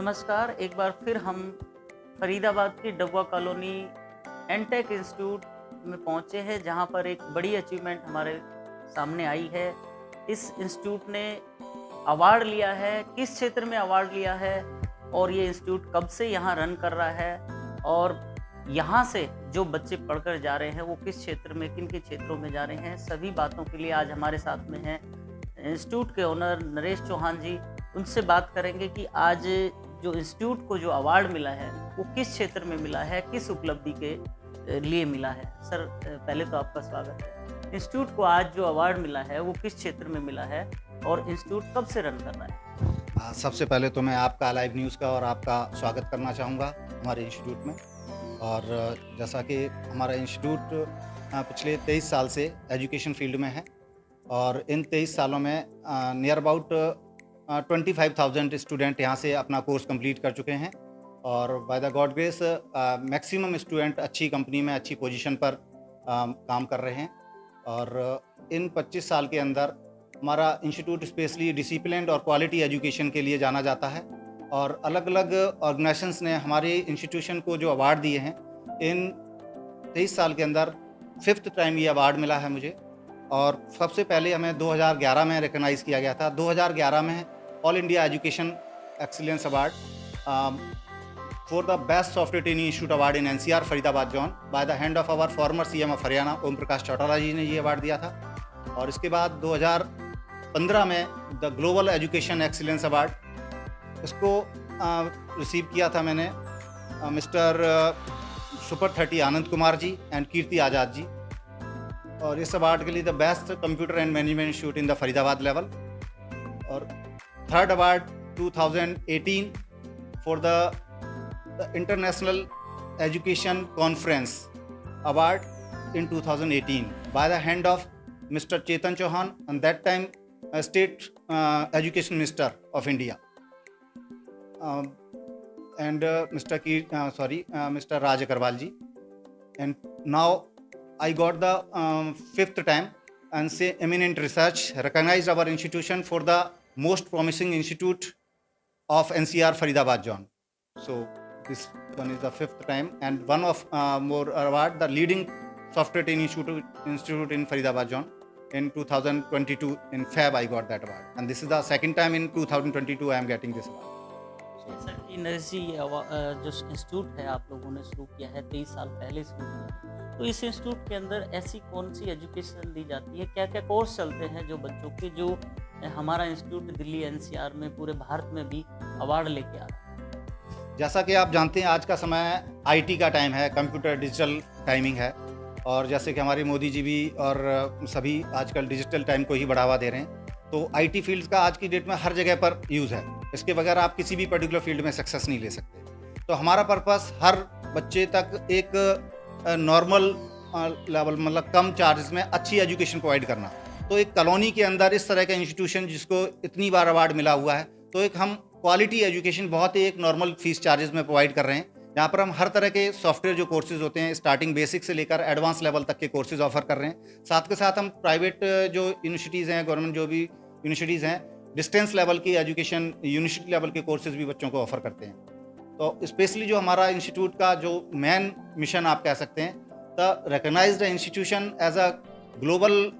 नमस्कार, एक बार फिर हम फरीदाबाद की डबवा कॉलोनी एनटेक इंस्टीट्यूट में पहुँचे हैं, जहाँ पर एक बड़ी अचीवमेंट हमारे सामने आई है। इस इंस्टीट्यूट ने अवार्ड लिया है, किस क्षेत्र में अवार्ड लिया है और ये इंस्टीट्यूट कब से यहाँ रन कर रहा है और यहाँ से जो बच्चे पढ़कर जा रहे हैं, वो किस क्षेत्र में, किन-किन क्षेत्रों में जा रहे हैं, सभी बातों के लिए आज हमारे साथ में हैं इंस्टीट्यूट के ओनर नरेश चौहान जी। उनसे बात करेंगे कि आज जो इंस्टीट्यूट को जो अवार्ड मिला है, वो किस क्षेत्र में मिला है, किस उपलब्धि के लिए मिला है। सर, पहले तो आपका स्वागत है। इंस्टीट्यूट को आज जो अवार्ड मिला है, वो किस क्षेत्र में मिला है और इंस्टीट्यूट कब से रन कर रहा है? सबसे पहले तो मैं आपका लाइव न्यूज़ का और आपका स्वागत करना चाहूँगा हमारे इंस्टीट्यूट में। और जैसा कि हमारा इंस्टीट्यूट पिछले 23 साल से एजुकेशन फील्ड में है और इन 23 सालों में नियर अबाउट 25,000 स्टूडेंट यहाँ से अपना कोर्स कंप्लीट कर चुके हैं और by the God grace maximum student अच्छी कंपनी में अच्छी पोजीशन पर काम कर रहे हैं। और इन 25 साल के अंदर हमारा इंस्टीट्यूट स्पेशली डिसिप्लिन और क्वालिटी एजुकेशन के लिए जाना जाता है और अलग अलग ऑर्गेनाइजेशंस ने हमारे इंस्टीट्यूशन को जो अवार्ड दिए हैं, इन 23 साल के अंदर 5th टाइम ये अवार्ड मिला है मुझे। और सबसे पहले हमें 2011 में रिकॉग्नाइज़ किया गया था। 2011 में all India education excellence award for the best software training institute award in NCR Faridabad zone by the hand of our former CM of Haryana Om Prakash Chautala ji ने ये अवार्ड दिया था। और इसके बाद 2015 में the global education excellence award इसको रिसीव किया था मैंने mister super 30 Anand Kumar ji and Kirti Azad ji. और इस अवार्ड के लिए the best computer and management institute in the Faridabad level. और third award 2018 for the international education conference award in 2018 by the hand of mister Chetan Chauhan and that time state education minister of India and Mr. Raj Agarwal ji. And now I got the 5th time and say eminent research recognized our institution for the most promising institute of NCR Faridabad zone. So this one is the 5th time and one of more award, the leading software training institute in Faridabad zone. In 2022 in Feb I got that award and this is the second time in 2022 I am getting this award. जैसा कि नरेश जी, जो institute है आप लोगों ने शुरू किया है 23 साल पहले शुरू किया, तो इस इंस्टीट्यूट के अंदर ऐसी कौन सी एजुकेशन दी जाती है, क्या क्या कोर्स चलते हैं जो बच्चों के, जो हमारा इंस्टीट्यूट दिल्ली एनसीआर में पूरे भारत में भी अवार्ड लेके आ रहा है? जैसा कि आप जानते हैं आज का समय आईटी का टाइम है, कंप्यूटर डिजिटल टाइमिंग है और जैसे कि हमारे मोदी जी भी और सभी आजकल डिजिटल टाइम को ही बढ़ावा दे रहे हैं, तो आईटी फील्ड का आज की डेट में हर जगह पर यूज़ है। इसके बगैर आप किसी भी पर्टिकुलर फील्ड में सक्सेस नहीं ले सकते। तो हमारा पर्पस हर बच्चे तक एक नॉर्मल लेवल, मतलब कम चार्जेस में अच्छी एजुकेशन प्रोवाइड करना। तो एक कॉलोनी के अंदर इस तरह का इंस्टीट्यूशन जिसको इतनी बार अवार्ड मिला हुआ है, तो एक हम क्वालिटी एजुकेशन बहुत ही एक नॉर्मल फीस चार्जेस में प्रोवाइड कर रहे हैं, जहाँ पर हम हर तरह के सॉफ्टवेयर जो कोर्सेज होते हैं स्टार्टिंग बेसिक से लेकर एडवांस लेवल तक के कोर्सेज ऑफर कर रहे हैं। साथ के साथ हम प्राइवेट जो यूनिवर्सिटीज़ हैं, गवर्नमेंट जो भी यूनिवर्सिटीज़ हैं, डिस्टेंस लेवल की एजुकेशन यूनिवर्सिटी लेवल के कोर्सेज भी बच्चों को ऑफर करते हैं। तो स्पेशली जो हमारा इंस्टीट्यूट का जो मेन मिशन आप कह सकते हैं, the recognised institution as a global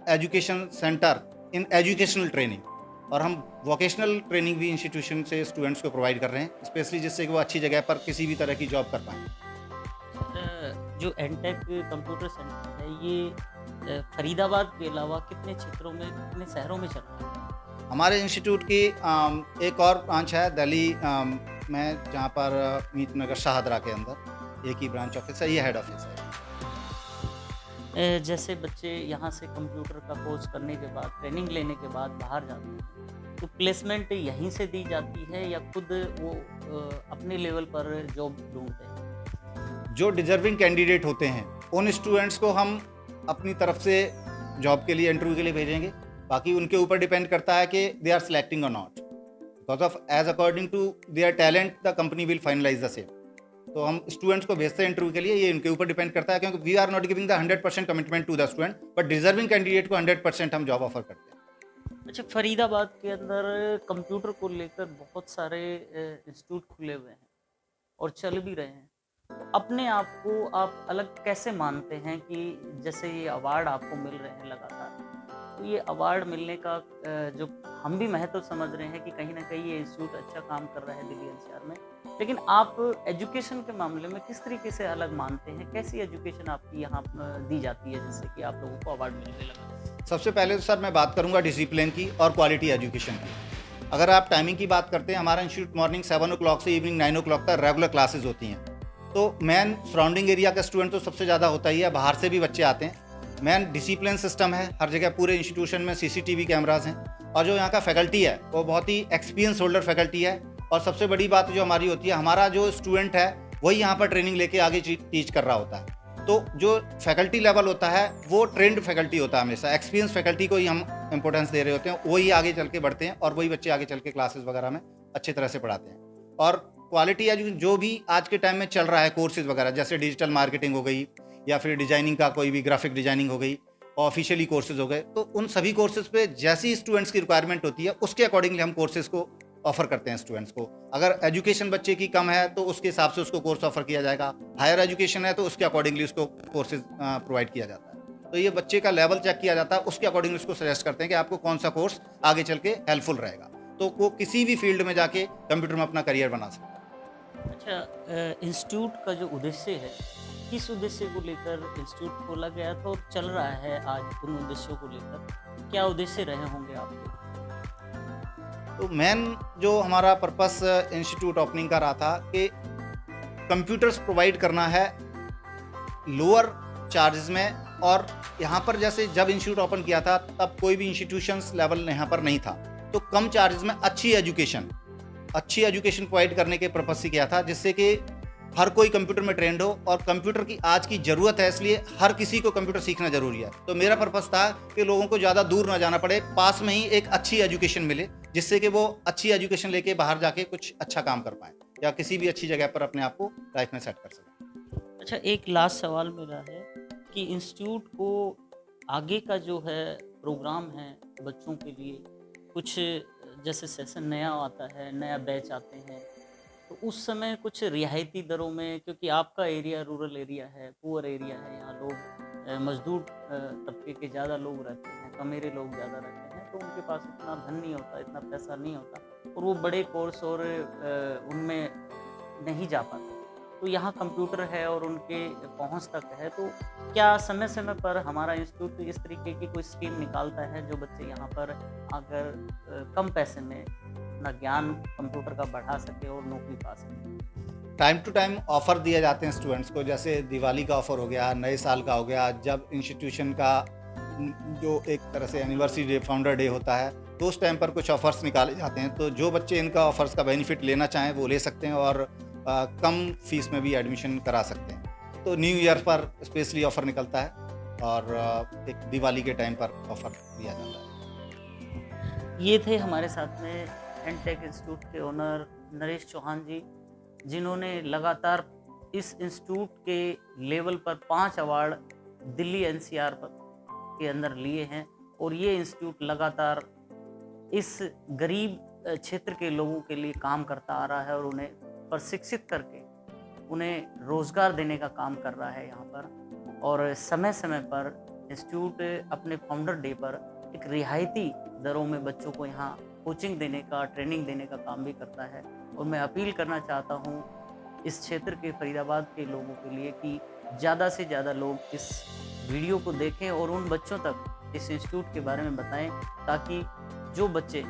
education centre in educational training. और हम वोकेशनल ट्रेनिंग भी इंस्टीट्यूशन से स्टूडेंट्स को प्रोवाइड कर रहे हैं, स्पेशली जिससे कि वो अच्छी जगह पर किसी भी तरह की जॉब कर पाएँ। जो एनटेक कंप्यूटर सेंटर है, ये फरीदाबाद के अलावा कितने क्षेत्रों में, कितने शहरों में चल रहा है? हमारे इंस्टीट्यूट की एक और ब्रांच है दिल्ली में, जहाँ पर मीत नगर शाहदरा के अंदर एक ही ब्रांच ऑफिस है, ये हेड ऑफिस है। जैसे बच्चे यहाँ से कंप्यूटर का कोर्स करने के बाद, ट्रेनिंग लेने के बाद बाहर जाते हैं, तो प्लेसमेंट यहीं से दी जाती है या खुद वो अपने लेवल पर जॉब ढूंढते हैं? जो डिजर्विंग कैंडिडेट होते हैं उन स्टूडेंट्स को हम अपनी तरफ से जॉब के लिए इंटरव्यू के लिए भेजेंगे। बाकी उनके ऊपर डिपेंड करता है कि they are selecting or not, because of as according to their talent the company will finalise the same. तो हम स्टूडेंट्स को भेजते हैं इंटरव्यू के लिए, ये उनके ऊपर डिपेंड करता है, क्योंकि we are not giving the 100% commitment to the student, but deserving candidate को 100% हम जॉब ऑफर करते हैं। अच्छा, फरीदाबाद के अंदर कंप्यूटर को लेकर बहुत सारे इंस्टीट्यूट खुले हुए हैं और चल भी रहे हैं। तो अपने आप को आप अलग कैसे मानते हैं कि जैसे ये अवार्ड आपको मिल रहे हैं लगातार, तो ये अवार्ड मिलने का जो हम भी महत्व समझ रहे हैं कि कहीं न कहीं ये इंस्टीट्यूट अच्छा काम कर रहा है दिल्ली एनसीआर में। लेकिन आप एजुकेशन के मामले में किस तरीके से अलग मानते हैं? कैसी एजुकेशन आपकी यहाँ दी जाती है जिससे कि आप लोगों को अवार्ड मिलने लगा? सबसे पहले तो सर मैं बात करूंगा डिसिप्लिन की और क्वालिटी एजुकेशन की। अगर आप टाइमिंग की बात करते हैं, हमारा इंस्टीट्यूट मॉर्निंग 7 o'clock से इवनिंग 9 o'clock तक रेगुलर क्लासेज होती हैं। तो मैन सराउंडिंग एरिया का स्टूडेंट तो सबसे ज़्यादा होता ही है, बाहर से भी बच्चे आते हैं। मैन डिसिप्लिन सिस्टम है, हर जगह पूरे इंस्टीट्यूशन में CCTV कैमराज हैं, और जो यहाँ का फैकल्टी है वो बहुत ही एक्सपीरियंस होल्डर फैकल्टी है। और सबसे बड़ी बात जो हमारी होती है, हमारा जो स्टूडेंट है वही यहाँ पर ट्रेनिंग लेके आगे टीच कर रहा होता है। तो जो फैकल्टी लेवल होता है वो ट्रेंड फैकल्टी होता है, हमेशा एक्सपीरियंस फैकल्टी को ही हम इंपॉर्टेंस दे रहे होते हैं, वही आगे चल के बढ़ते हैं और वही बच्चे आगे चल के क्लासेस वगैरह में अच्छी तरह से पढ़ाते हैं। और क्वालिटी एजुकेशन जो भी आज के टाइम में चल रहा है, कोर्सेज वगैरह जैसे डिजिटल मार्केटिंग हो गई या फिर डिजाइनिंग का कोई भी ग्राफिक डिजाइनिंग हो गई, ऑफिशियली कोर्सेज हो गए, तो उन सभी कोर्सेज पे जैसी स्टूडेंट्स की रिक्वायरमेंट होती है उसके अकॉर्डिंगली हम कोर्सेज को ऑफर करते हैं स्टूडेंट्स को। अगर एजुकेशन बच्चे की कम है तो उसके हिसाब से उसको कोर्स ऑफर किया जाएगा, हायर एजुकेशन है तो उसके अकॉर्डिंगली उसको कोर्सेज प्रोवाइड किया जाता है। तो ये बच्चे का लेवल चेक किया जाता है, उसके अकॉर्डिंगली उसको सजेस्ट करते हैं कि आपको कौन सा कोर्स आगे चल के हेल्पफुल रहेगा, तो वो किसी भी फील्ड में जाके कंप्यूटर में अपना करियर बना सकता है। अच्छा, इंस्टीट्यूट का जो उद्देश्य है, किस उद्देश्य को लेकर इंस्टीट्यूट खोला गया था और चल रहा है आज, उन उद्देश्यों को लेकर क्या उद्देश्य रहे होंगे आपके? तो मेन जो हमारा पर्पस इंस्टीट्यूट ओपनिंग का रहा था कि कंप्यूटर्स प्रोवाइड करना है लोअर चार्जेस में। और यहाँ पर जैसे जब इंस्टीट्यूट ओपन किया था तब कोई भी इंस्टीट्यूशंस लेवल यहाँ पर नहीं था, तो कम चार्जेस में अच्छी एजुकेशन प्रोवाइड करने के पर्पस से किया था, जिससे कि हर कोई कंप्यूटर में ट्रेंड हो। और कंप्यूटर की आज की ज़रूरत है, इसलिए हर किसी को कंप्यूटर सीखना ज़रूरी है। तो मेरा पर्पस था कि लोगों को ज़्यादा दूर ना जाना पड़े, पास में ही एक अच्छी एजुकेशन मिले, जिससे कि वो अच्छी एजुकेशन लेके बाहर जाके कुछ अच्छा काम कर पाएँ या किसी भी अच्छी जगह पर अपने आप को लाइफ में सेट कर सकें। अच्छा, एक लास्ट सवाल मेरा है कि इंस्टीट्यूट को आगे का जो है प्रोग्राम है बच्चों के लिए, कुछ जैसे सेशन नया आता है, नया बैच आते हैं, तो उस समय कुछ रियायती दरों में, क्योंकि आपका एरिया रूरल एरिया है, पुअर एरिया है, यहाँ लोग मजदूर तबके के ज़्यादा लोग रहते हैं, कमेरे लोग ज़्यादा रहते हैं, तो उनके पास इतना धन नहीं होता, इतना पैसा नहीं होता, और वो बड़े कोर्स और उनमें नहीं जा पाते। तो यहाँ कंप्यूटर है और उनके पहुँच तक है, तो क्या समय समय पर हमारा इंस्टीट्यूट इस तरीके की कोई स्कीम निकालता है जो बच्चे यहाँ पर आकर कम पैसे में अपना ज्ञान कंप्यूटर का बढ़ा सके और नौकरी पा सके? टाइम टू टाइम ऑफर दिए जाते हैं स्टूडेंट्स को, जैसे दिवाली का ऑफर हो गया, नए साल का हो गया, जब इंस्टीट्यूशन का जो एक तरह से एनिवर्सरी डे, फाउंडर डे होता है, तो उस टाइम पर कुछ ऑफर्स निकाले जाते हैं। तो जो बच्चे इनका ऑफर्स का बेनिफिट लेना चाहें वो ले सकते हैं और कम फीस में भी एडमिशन करा सकते हैं। तो न्यू ईयर पर स्पेशली ऑफर निकलता है और एक दिवाली के टाइम पर ऑफर दिया जाता है। ये थे हमारे साथ में एनटेक इंस्टीट्यूट के ओनर नरेश चौहान जी, जिन्होंने लगातार इस इंस्टीट्यूट के लेवल पर 5 अवार्ड दिल्ली एनसीआर के अंदर लिए हैं, और ये इंस्टीट्यूट लगातार इस गरीब क्षेत्र के लोगों के लिए काम करता आ रहा है और उन्हें प्रशिक्षित करके उन्हें रोज़गार देने का काम कर रहा है यहाँ पर। और समय समय पर इंस्टीट्यूट अपने फाउंडर डे पर एक रियायती दरों में बच्चों को यहाँ कोचिंग देने का, ट्रेनिंग देने का काम भी करता है। और मैं अपील करना चाहता हूँ इस क्षेत्र के फरीदाबाद के लोगों के लिए कि ज़्यादा से ज़्यादा लोग इस वीडियो को देखें और उन बच्चों तक इस इंस्टीट्यूट के बारे में बताएं, ताकि जो बच्चे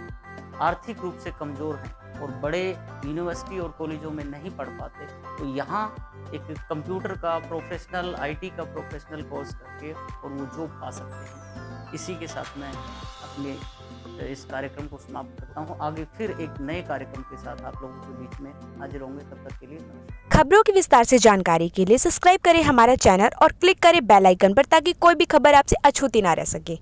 आर्थिक रूप से कमज़ोर हैं और बड़े यूनिवर्सिटी और कॉलेजों में नहीं पढ़ पाते, तो यहाँ एक कंप्यूटर का प्रोफेशनल, IT का प्रोफेशनल कोर्स करके और वो जॉब पा सकते हैं। इसी के साथ मैं अपने इस कार्यक्रम को समाप्त करता हूँ। आगे फिर एक नए कार्यक्रम के साथ आप लोगों के बीच में हाजिर होंगे। तब तक के लिए नमस्कार। खबरों की विस्तार से जानकारी के लिए सब्सक्राइब करें हमारा चैनल और क्लिक करें बेल आइकन पर, ताकि कोई भी खबर आपसे अछूती ना रह सके।